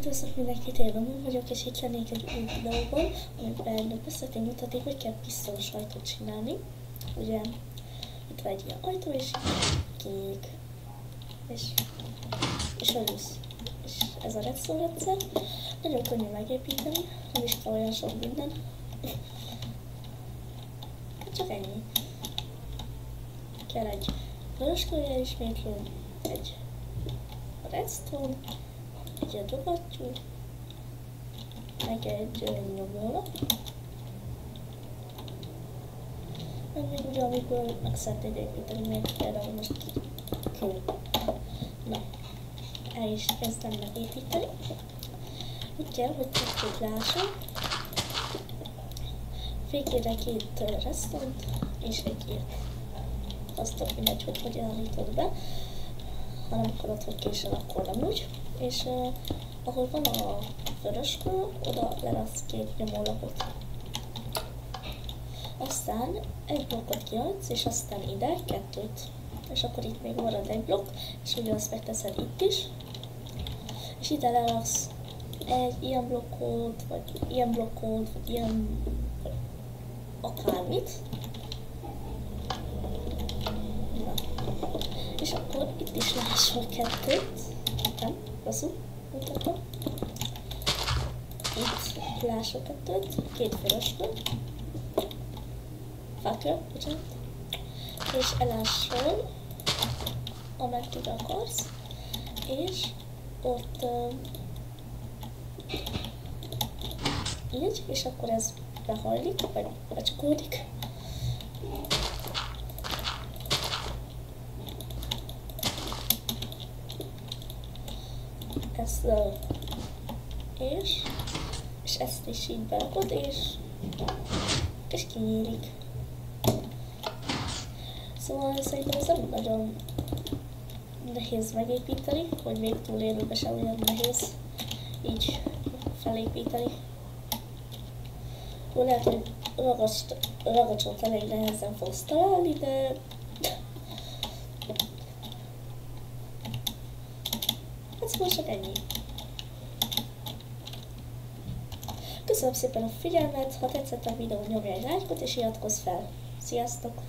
Sziasztok mindenkit, én Ramon vagyok, és itt lennék egy új videóban, amiben szeretném mutatni, hogy kell pisztolyos ajtót csinálni. Ugye itt van egy ilyen ajtó, és kinyílik. És elősz. És ez a redstone rendszer. Nagyon könnyű megépíteni, nem is kell olyan sok minden. Csak ennyi. Kell egy vöröskőjel ismétlő, egy redstone, egy adogattyú, meg egy nyomólap. Meg még ugye, amikor meg szeretnéd építeni, még például most kő. Na, el is kezdem megépíteni. Úgy kell, hogy kettőt lássam. Végére két redstone-t és egy ilyet. Azt mindegy, hogy hogyan állítod be. Ha nem akarod, hogy késel, akkor nem úgy. És ahol van a vöröskő, oda leraksz két nyomólapot. Aztán egy blokkot kiadsz, és aztán ide kettőt. És akkor itt még marad egy blokk, és ugyanazt megteszed itt is. És ide leraksz egy ilyen blokkot, vagy ilyen blokkot, vagy ilyen akármit. Na. És akkor itt is lássol kettőt. Nem, rosszul mutatom. Itt lássol kettőt, két vöröskő. Fákja, bocsánat. És elássol, ameddig akarsz. És ott így, és akkor ez behajlik, vagy becskódik. Ezt és ezt is így berakod, és kinyílik. Szóval szerintem ez nem nagyon nehéz megépíteni, hogy még túlélőbe sem olyan nehéz így felépíteni. Lehet, hogy ragacsot elég nehezen fogsz találni, de hát szóval csak ennyi. Köszönöm szépen a figyelmet, ha tetszett a videó, nyomj egy lájkot és iratkozz fel. Sziasztok!